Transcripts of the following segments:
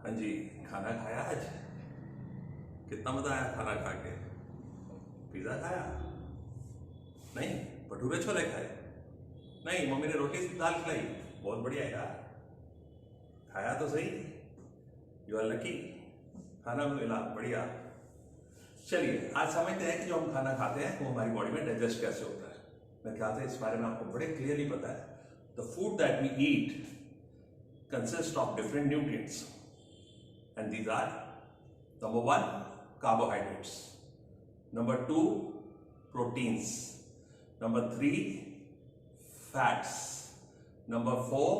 हाँ जी, खाना खाया आज? कितना मजा आया खाना खा के? पिज़्ज़ा खाया? नहीं, भटूरे छोले खाए? नहीं, मम्मी ने रोटी दाल खिलाई? बहुत बढ़िया यार, खाया तो सही। यू आर लकी, खाना मिला, बढ़िया। चलिए आज समझते हैं कि जो हम खाना खाते हैं वो हमारी बॉडी में डाइजेस्ट कैसे होता है। मेरे ख्याल से इस बारे में आपको बड़े क्लियरली पता है। The food that we eat consist of different nutrients and these are: number 1, carbohydrates; number 2, proteins; number 3, fats; number 4,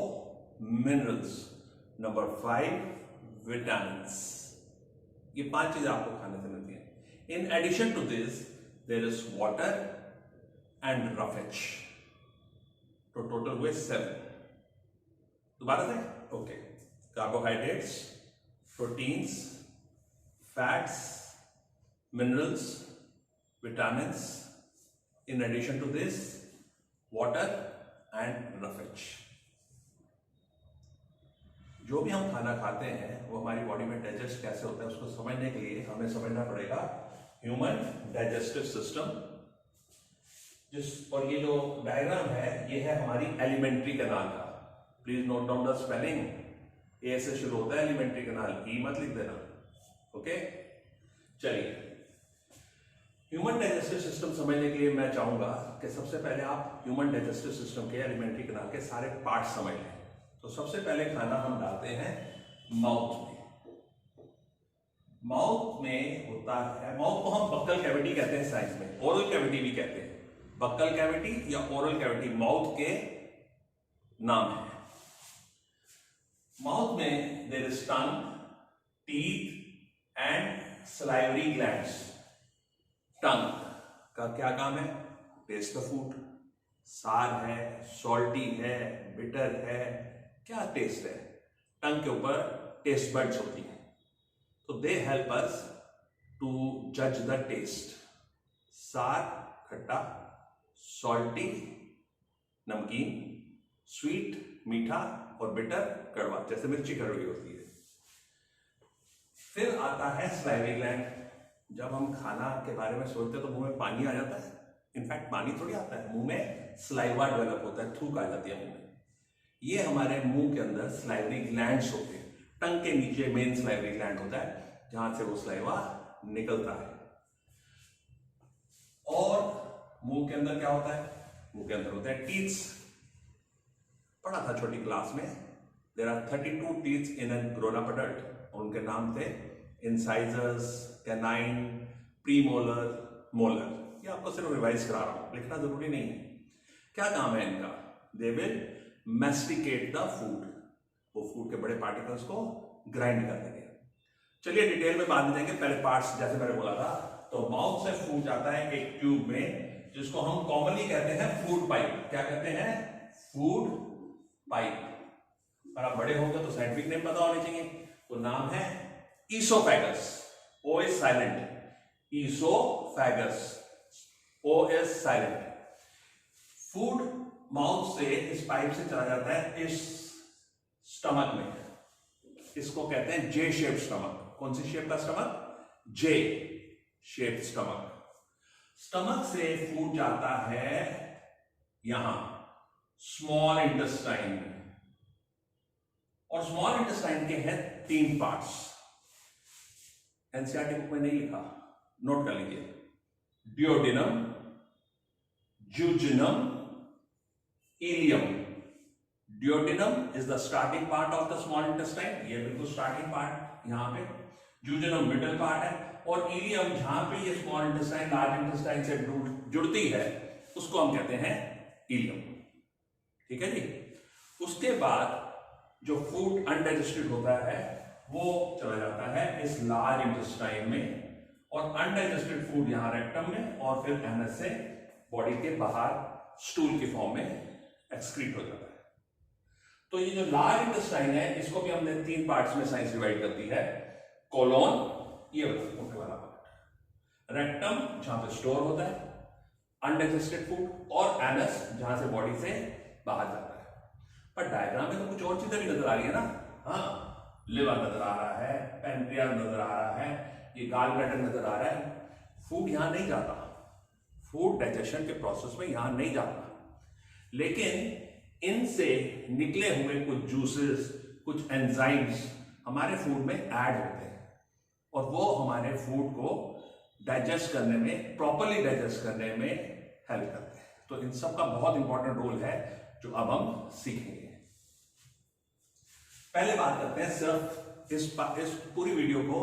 minerals; number 5, vitamins. ये 5 चीजें आपको खाने से मिलती हैं। In addition to this, there is water and roughage. तो total हुए 7। दोबारा से okay. Carbohydrates, proteins, fats, minerals, vitamins. In addition to this, water and roughage. जो भी हम खाना खाते हैं वो हमारी बॉडी में डाइजेस्ट कैसे होता है उसको समझने के लिए हमें समझना पड़ेगा ह्यूमन डाइजेस्टिव सिस्टम। और ये जो डायग्राम है ये है हमारी एलिमेंट्री कैनाल का। Please note down the spelling. A से शुरू होता है एलिमेंट्री कैनाल, ई मत लिख देना। ओके, चलिए ह्यूमन डाइजेस्टिव सिस्टम समझने के लिए मैं चाहूंगा कि सबसे पहले आप ह्यूमन डाइजेस्टिव सिस्टम के एलिमेंट्री कैनाल के सारे पार्ट समझ लें। तो सबसे पहले खाना हम डालते हैं माउथ में। माउथ में होता है, माउथ को हम बक्कल कैविटी कहते हैं, साइंस में ओरल कैविटी भी कहते हैं। बक्कल कैविटी या ओरल कैविटी माउथ के नाम है। माउथ में there is tongue, teeth and salivary glands. Tongue का क्या काम है? Taste the food. सार है, सॉल्टी है, बिटर है, क्या टेस्ट है? टंग के ऊपर टेस्ट बड्स होती हैं, तो दे हेल्प अस टू जज द टेस्ट। सार खट्टा, सॉल्टी नमकीन, स्वीट मीठा और बिटर कड़वा, जैसे मिर्ची कड़वी होती है। फिर आता है सलाइवरी ग्लैंड। जब हम खाना के बारे में सोचते हैं तो मुंह में पानी आ जाता है। इनफैक्ट पानी थोड़ी आता है, मुंह में सलाइवा डेवलप होता है, थूक आ जाती है मुंह में। ये हमारे मुंह के अंदर सलाइवरी ग्लैंड्स होते हैं। टंग के नीचे मेन सलाइवरी ग्लैंड होता है जहां से वो सलाइवा निकलता है। और मुंह के अंदर क्या होता है? मुंह के अंदर होता है टीथ्स। पढ़ा था छोटी क्लास में, there are 32 teeths in an grown up adult. उनके नाम थे इंसाइजर्स, कैनाइन, प्रीमोलर, मोलर। ये आपको सिर्फ रिवाइज करा रहा हूं, लिखना जरूरी नहीं है। क्या काम है इनका? They will masticate the food. वो फूड के बड़े पार्टिकल्स को ग्राइंड कर देंगे। चलिए डिटेल में बात में जाएंगे। पहले पार्ट्स जैसे मैंने बोला था, तो माउथ से फूड जाता है एक ट्यूब में जिसको हम कॉमनली कहते हैं फूड पाइप। क्या कहते हैं? Food pipe. और आप बड़े होंगे तो साइंटिफिक नेम पता होने चाहिए। तो नाम है oesophagus. O is silent, oesophagus, O is silent. Food mouth से इस पाइप से चला जाता है इस स्टमक में। इसको कहते हैं जे शेप स्टमक। कौन सी शेप का स्टमक? जे शेप स्टमक। स्टमक से फूड जाता है यहां स्मॉल इंटेस्टाइन में। और स्मॉल इंटेस्टाइन के हैं 3 पार्ट्स। एनसीईआरटी बुक में नहीं लिखा, नोट कर लीजिए। Duodenum, jejunum, ileum. Duodenum is the starting part of the small intestine, ये बिल्कुल स्टार्टिंग पार्ट यहां पे। ज्यूजिनम मिडिल पार्ट है। और इलियम जहां पे ये स्मॉल इंटेस्टाइन लार्ज इंटेस्टाइन से जुड़ती है उसको हम कहते हैं इलियम। ठीक है जी। उसके बाद जो फूड अनडाइजेस्टेड होता है वो चला जाता है इस लार्ज इंटेस्टाइन में, और अनडाइजेस्टेड फूड यहां रेक्टम में, और फिर एनएस से बॉडी के बाहर स्टूल की फॉर्म में एक्सक्रीट हो जाता है। तो ये जो लार्ज इंटेस्टाइन है इसको भी हमने 3 पार्ट्स में साइंस डिवाइड करती है। कोलोन, ये वाला पार्ट, रेक्टम जहां पे स्टोर होता है अनडाइजेस्टेड फूड, और एनस जहां से बॉडी से बाहर जाता है। पर डायग्राम में तो कुछ और चीजें भी नजर आ रही है ना। हाँ, लिवर नजर आ रहा है, पैनक्रियाज नजर आ रहा है, ये गाल ब्लैडर नजर आ रहा है। फूड यहां नहीं जाता, फूड डाइजेशन के प्रोसेस में यहां नहीं जाता, लेकिन इनसे निकले हुए कुछ जूसेस, कुछ एंजाइम्स हमारे फूड में ऐड होते हैं और वो हमारे फूड को डाइजेस्ट करने में, प्रॉपरली डाइजेस्ट करने में हेल्प करते हैं। तो इन सब का बहुत इंपॉर्टेंट रोल है जो अब हम सीखेंगे। पहले बात करते हैं सिर्फ इस पूरी वीडियो को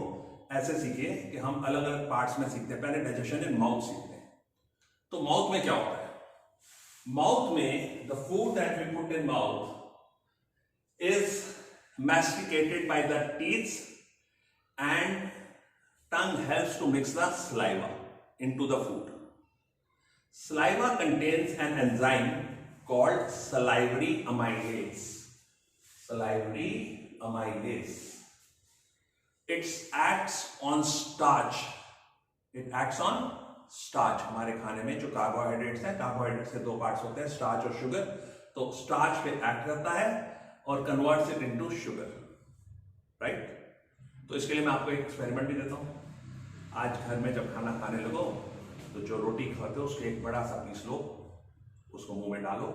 ऐसे सीखिए कि हम अलग अलग पार्ट्स में सीखते हैं। पहले डाइजेशन इन माउथ सीखते हैं। तो माउथ में क्या होता है? माउथ में the food that we put in mouth is masticated by the teeth and tongue helps to mix the saliva into the food. Saliva contains an enzyme called salivary amylase. Salivary amylase. It acts on starch. It acts on starch. हमारे खाने में जो carbohydrates हैं, carbohydrates के दो parts होते हैं, starch और शुगर। तो स्टार्च पे एक्ट करता है और converts it into sugar, right? तो इसके लिए मैं आपको एक एक्सपेरिमेंट भी देता हूं। आज घर में जब खाना खाने लगो तो जो रोटी खाते हो उसके एक बड़ा सा पीस लो, उसको मुंह में डालो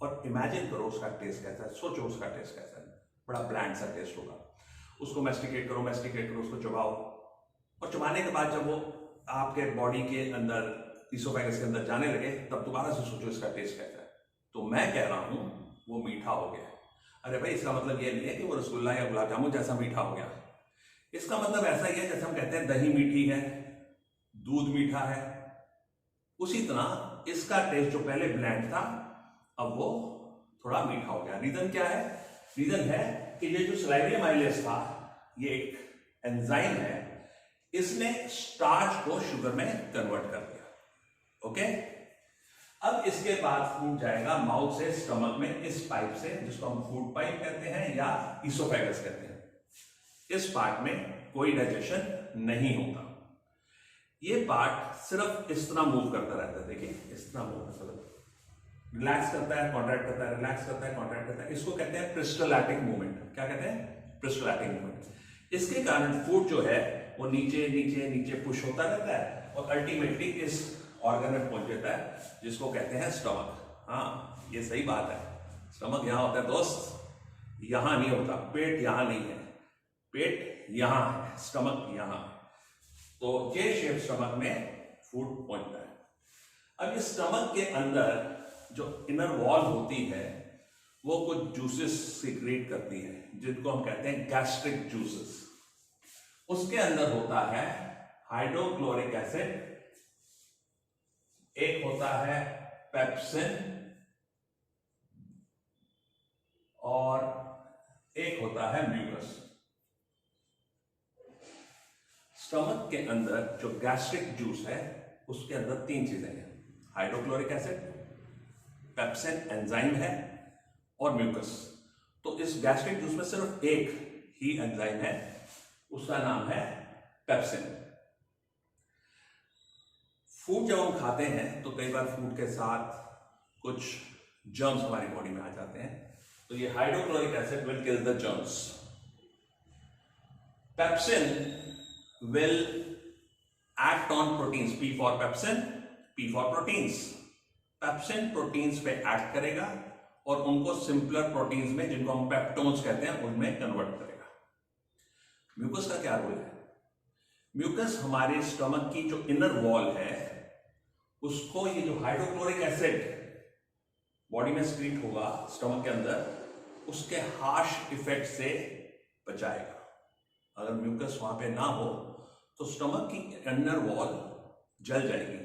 और इमेजिन करो उसका टेस्ट कैसा है। सोचो उसका टेस्ट कैसा है, बड़ा ब्लैंड सा टेस्ट होगा। उसको मैस्टिकेट करो, उसको चबाओ और चबाने के बाद जब वो आपके बॉडी के अंदर, ईसोफेगस के अंदर जाने लगे, तब दोबारा से सोचो इसका टेस्ट कैसा है। तो मैं कह रहा हूं वो मीठा हो गया। अरे भाई, इसका मतलब ये नहीं है कि वो रसगुल्ला या गुलाब जामुन जैसा मीठा हो गया। इसका मतलब ऐसा ही है जैसे हम कहते हैं दही मीठी है, दूध मीठा है, उसी तरह इसका टेस्ट जो पहले ब्लैंड था अब वो थोड़ा मीठा हो गया। रीजन क्या है? रीजन है कि ये जो सलाइवरी अमाइलेज था, ये एक एंजाइम है, इसने स्टार्च को शुगर में कन्वर्ट कर दिया। ओके, अब इसके बाद फूड जाएगा माउथ से स्टमक में, इस पाइप से, जिसको हम फूड पाइप कहते हैं या ईसोफेगस कहते हैं। इस पार्ट में कोई डाइजेशन नहीं होता। ये पार्ट सिर्फ इस तरह मूव करता रहता है। देखिए, इस तरह मूव करता है, रिलैक्स करता है, कॉन्ट्रैक्ट करता है, रिलैक्स करता है, कॉन्ट्रैक्ट करता है। इसको कहते हैं पेरिस्टाल्टिक मूवमेंट। क्या कहते हैं? Peristaltic movement. इसके कारण फूड जो है वो नीचे नीचे नीचे पुश होता रहता है और अल्टीमेटली इस ऑर्गन में पहुंच जाता है जिसको कहते हैं स्टमक। हाँ, ये सही बात है। स्टमक यहां होता है दोस्त, यहां नहीं होता। पेट यहां नहीं है, पेट यहां है, स्टमक यहां। तो ये शेप स्टमक में फूड पहुंचता है। अब इस स्टमक के अंदर जो इनर वॉल होती है वो कुछ जूसेस सीक्रेट करती है जिनको हम कहते हैं गैस्ट्रिक जूसेस। उसके अंदर होता है हाइड्रोक्लोरिक एसिड, एक होता है पेप्सिन और एक होता है म्यूकस। स्टमक के अंदर जो गैस्ट्रिक जूस है उसके अंदर तीन चीजें हैं, हाइड्रोक्लोरिक एसिड, पेप्सिन एंजाइम है और म्यूकस। तो इस गैस्ट्रिक जूस में सिर्फ एक ही एंजाइम है, उसका नाम है पेप्सिन। फूड जब हम खाते हैं तो कई बार फूड के साथ कुछ जर्म्स हमारी बॉडी में आ जाते हैं, तो ये hydrochloric acid will kill the germs. Pepsin will act on proteins, P for pepsin, P for proteins। Pepsin proteins पे एक्ट करेगा और उनको सिंपलर प्रोटीन्स में, जिनको हम पेप्टोन्स कहते हैं, उनमें कन्वर्ट करेगा। म्यूकस का क्या रोल है? म्यूकस हमारे स्टमक की जो इनर वॉल है उसको, ये जो हाइड्रोक्लोरिक एसिड बॉडी में स्क्रीट होगा स्टमक के अंदर, उसके हार्श इफेक्ट से बचाएगा। अगर म्यूकस वहां पे ना हो तो स्टमक की इनर वॉल जल जाएगी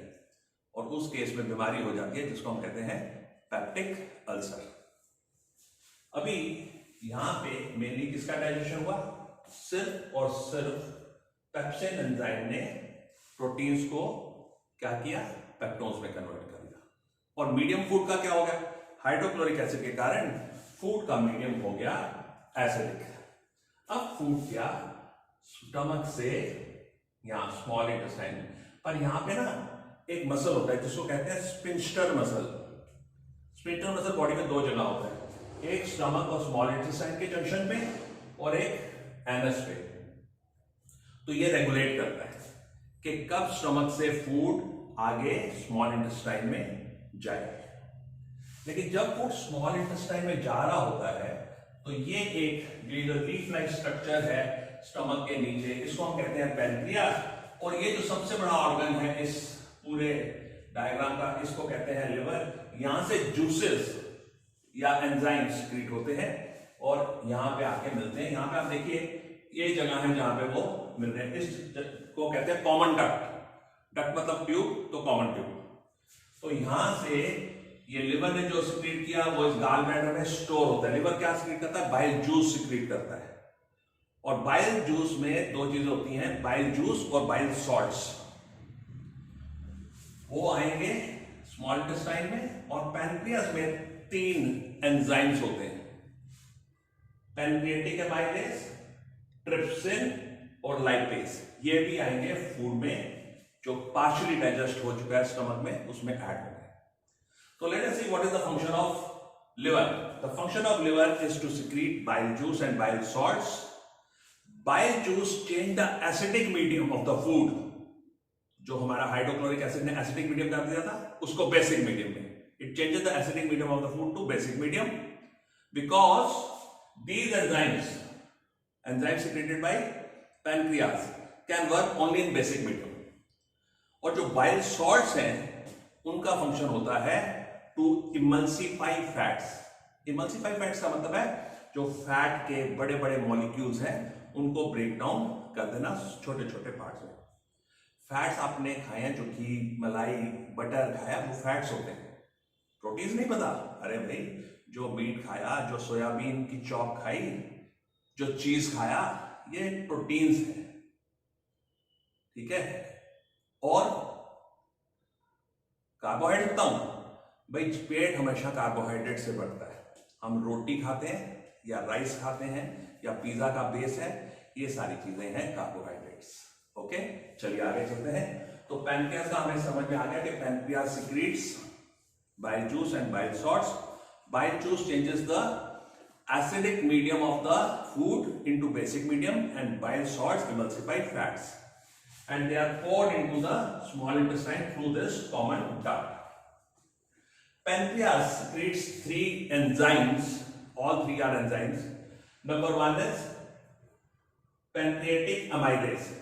और उस केस में बीमारी हो जाती है जिसको हम कहते हैं पेप्टिक अल्सर। अभी यहां पे मेनली किसका डाइजेशन हुआ? सिर्फ और सिर्फ पेप्सिन एंजाइम ने प्रोटीन्स को क्या किया? पेप्टोन्स में कन्वर्ट कर दिया। और मीडियम फूड का क्या हो गया? हाइड्रोक्लोरिक एसिड के कारण फूड का मीडियम हो गया एसिडिक। अब फूड क्या स्टमक से यहां स्मॉल इंटेस्टाइन, पर यहां पे ना एक मसल होता है जिसको कहते हैं sphincter muscle. Sphincter muscle body में दो जगह होता है, एक स्टमक और स्मॉल इंटेस्टाइन के जंक्शन पे और एक एनस पे। तो ये रेगुलेट करता है कि कब स्टमक से फूड आगे स्मॉल इंटेस्टाइन में जाए। लेकिन जब फूड स्मॉल इंटेस्टाइन में जा रहा होता है तो ये एक जो लीफ लाइक स्ट्रक्चर है स्टमक के नीचे, इसको हम कहते हैं पैनक्रियास। और ये जो सबसे बड़ा ऑर्गन है इस पूरे डायग्राम का, इसको कहते हैं लिवर। यहां से जूसेस या एंजाइम्स क्रिएट होते हैं और यहां पे आके मिलते हैं। यहां पे आप देखिए ये जगह है जहां पे वो मिल रहे हैं। इस को कहते हैं कॉमन डक्ट। डक्ट मतलब ट्यूब, तो कॉमन ट्यूब। तो यहां से ये लिवर ने जो सिक्रीट किया वो इस गाल ब्लैडर में स्टोर होता है। लिवर क्या सिक्रीट करता है? बाइल जूस सिक्रीट करता है। और बाइल जूस में दो चीजें होती हैं, बाइल जूस और बाइल सॉल्ट्स। वो आएंगे स्मॉल इंटेस्टाइन में। और पैनक्रियास में 3 एंजाइम्स होते हैं, पैनक्रिएटिक एमाइलेज, ट्रिप्सिन और लाइपेज। ये भी आएंगे फूड में जो पार्शियली डाइजेस्ट हो चुका है स्टमक में, उसमें ऐड होंगे। So let us see what is the function of liver. The function of liver is to secrete bile juice and bile salts. Bile juice change the acidic medium of the food. जो हमारा hydrochloric acid ने acidic medium कर दिया था उसको basic medium में. It changes the acidic medium of the food to basic medium because these enzymes secreted by pancreas can work only in basic medium. और जो bile salts हैं उनका फंक्शन होता है to emulsify fats. Emulsify fats का मतलब है जो फैट के बड़े बड़े मॉलिक्यूल्स हैं उनको ब्रेक डाउन कर देना छोटे छोटे पार्ट्स में. फैट्स आपने खाए हैं, जो घी, मलाई, बटर खाया, वो फैट्स होते हैं. प्रोटीन्स नहीं पता? अरे भाई, जो मीट खाया, जो सोयाबीन की चॉप खाई, जो चीज खाया, ये प्रोटीन्स है. ठीक है. और कार्बोहाइड्रेट बताता हूं भाई, पेट हमेशा कार्बोहाइड्रेट से बढ़ता है. हम रोटी खाते हैं या राइस खाते हैं या पिज्जा का बेस है, ये सारी चीजें हैं कार्बोहाइड्रेट्स. ओके, चलिए आगे चलते हैं. तो पैनक्रियास का हमें समझ में आ गया कि pancreas secretes bile juice and bile salts. Bile juice changes the acidic medium of the food into basic medium, and bile salts emulsify fats, and they are poured into the small intestine through this common duct. Pancreas secretes 3 enzymes. All 3 are enzymes. Number 1 is pancreatic amylase.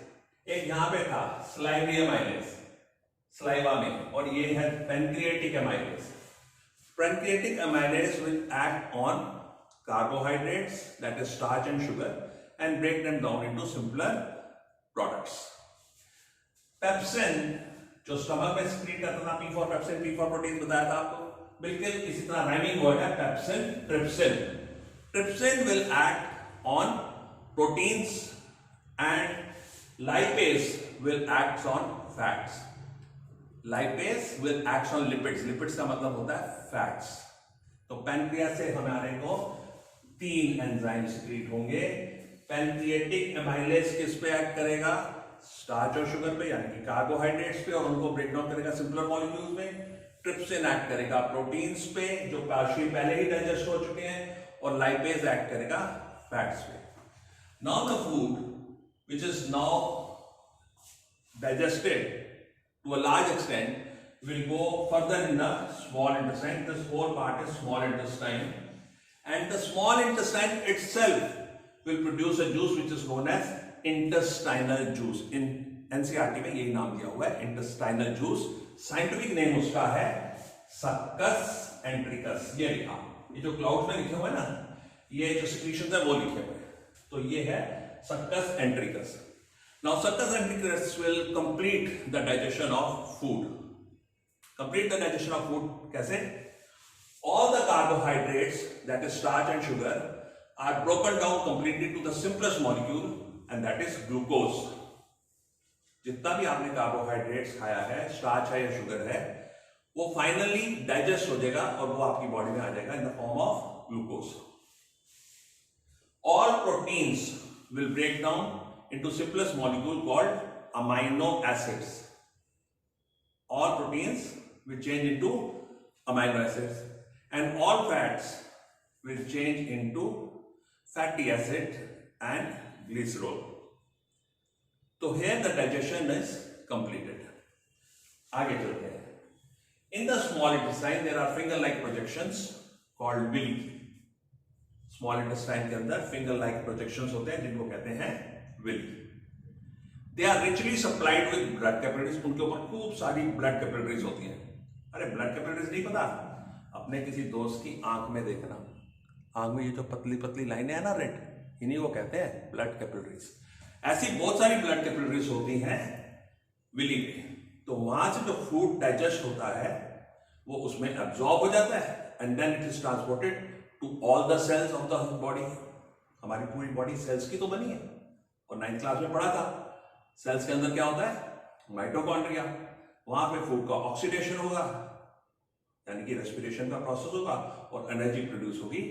एक यहां पे था salivary amylase, saliva में, और ये है pancreatic amylase. Pancreatic amylase will act on carbohydrates, that is starch and sugar, and break them down into simpler products. Pepsin जो stomach में सिक्रीट करता था, P for pepsin, P for protein बताया था आपको, बिल्कुल इसी तरह राइमिंग वर्ड है pepsin, trypsin. Trypsin will act on proteins and lipase will act on fats. Lipase will act on lipids. Lipids का मतलब होता है फैट्स. तो पैनक्रियास से हमारे को 3 एंजाइम सिक्रीट होंगे. पैनक्रिएटिक एमाइलेज किस पे एक्ट करेगा? स्टार्च और शुगर पे, यानी कि कार्बोहाइड्रेट्स पे, और उनको ब्रेक डाउन करेगा सिंपलर मॉलिक्यूल्स में. ट्रिप्सिन एक्ट करेगा प्रोटीन्स पे जो पार्शियली पहले ही डाइजेस्ट हो चुके हैं, और लाइपेज एक्ट करेगा फैट्स पे. Now the food which is now digested to a large extent will go further in the small intestine. This whole part is small intestine, and the small intestine itself will produce a juice which is known as intestinal juice. In NCERT में यही नाम दिया हुआ है, intestinal juice. Scientific name उसका है succus entericus. ये लिखा, ये जो क्लाउड में लिखे हुए हैं ना, ये जो सिक्रीशन है वो लिखे हुए हैं. तो ये है succus entericus. Now succus entericus will complete the digestion of food. Complete the digestion of food कैसे? All the carbohydrates, that is starch and sugar, are broken down completely to the simplest molecule, and that is glucose. जितना भी आपने carbohydrates खाया है, starch है या sugar है, वो फाइनली डाइजेस्ट हो जाएगा और वो आपकी बॉडी में आ जाएगा in the form of glucose. All proteins will break down into simplest molecule called amino acids. All proteins will change into amino acids, and all fats will change into fatty acid and glycerol. तो here the digestion is completed. आगे चलते हैं. In the small intestine there are finger-like projections called villi. Small intestine के अंदर finger-like projections होते हैं जिनको कहते हैं villi. They are richly supplied with blood capillaries. उनके ऊपर खूब सारी blood capillaries होती हैं. अरे blood capillaries नहीं पता? अपने किसी दोस्त की आंख में देखना, आंख में ये जो पतली पतली लाइनें हैं ना रेड, इन्हीं को कहते हैं ब्लड कैपिलरीज. ऐसी बहुत सारी ब्लड कैपिलरीज होती हैं विली में. तो वहां से जो फूड डाइजेस्ट होता है वो उसमें एब्जॉर्ब हो जाता है and then it is transported to all the cells of the body. हमारी पूरी बॉडी सेल्स की तो बनी है और 9th क्लास में पढ़ा था. सेल्स के अंदर क्या होता है? माइटोकॉन्ड्रिया. वहां पे फूड का ऑक्सीडेशन होगा यानी कि रेस्पिरेशन का प्रोसेस होगा और एनर्जी प्रोड्यूस होगी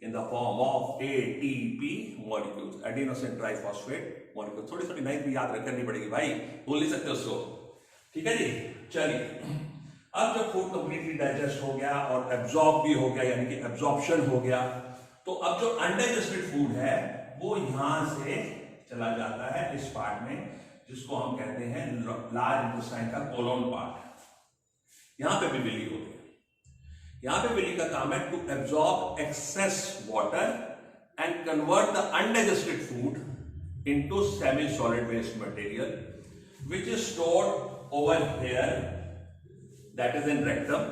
in the form of ATP molecules, adenosine triphosphate molecule. थोड़ी थोड़ी नई भी याद करनी पड़ेगी भाई, भूल नहीं सकते उसको. ठीक है जी. चलिए, अब जब फूड कंप्लीटली डाइजेस्ट हो गया और एब्जॉर्ब भी हो गया यानी कि एब्जॉर्प्शन हो गया, तो अब जो अनडाइजेस्टेड फूड है वो यहां से चला जाता है इस पार्ट में जिसको हम कहते हैं लार्ज इंटेस्टाइन का कोलोन पार्ट. यहां पे भी विली होती है. यहां पे विली का काम है to absorb excess water and convert the undigested food into semi solid waste material which is stored over here, that is in rectum,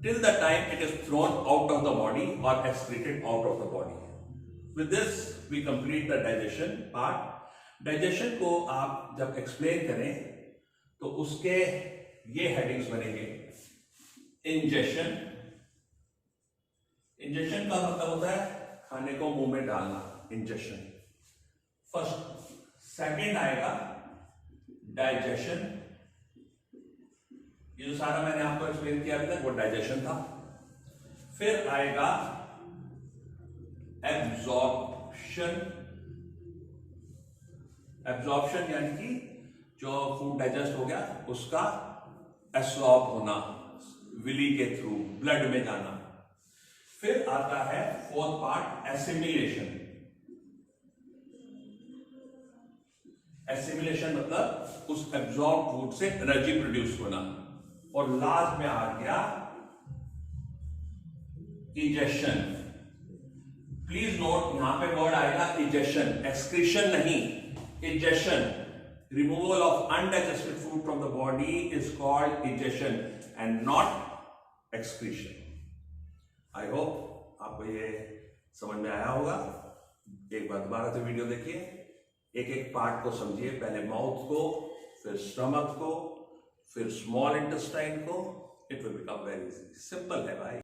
till the time it is thrown out of the body or excreted out of the body. With this we complete the digestion part. Digestion को आप जब explain करें तो उसके ये headings बनेंगे. Ingestion. Ingestion का मतलब होता है खाने को मुंह में डालना. Ingestion first. सेकेंड आएगा डाइजेशन. ये जो सारा मैंने आपको एक्सप्लेन किया अभी तक वो डाइजेशन था. फिर आएगा एब्जॉर्प्शन. एब्जॉर्प्शन यानी कि जो फूड डाइजेस्ट हो गया उसका एब्सॉर्ब होना विली के थ्रू, ब्लड में जाना. फिर आता है फोर्थ पार्ट एसिमिलेशन. एसिमिलेशन मतलब उस एब्जॉर्ब फूड से एनर्जी प्रोड्यूस होना. और लास्ट में आ गया इजेशन. प्लीज नोट यहां पे वर्ड आएगा इजेशन, एक्सक्रीशन नहीं, egestion. Removal of undigested food from the body is called egestion and not excretion. I hope आपको ये समझ में आया होगा. एक बार दोबारा से वीडियो देखिए, एक एक पार्ट को समझिए. पहले माउथ को, फिर स्टमक को, फिर स्मॉल इंटेस्टाइन को. It will become very easy. Simple है भाई.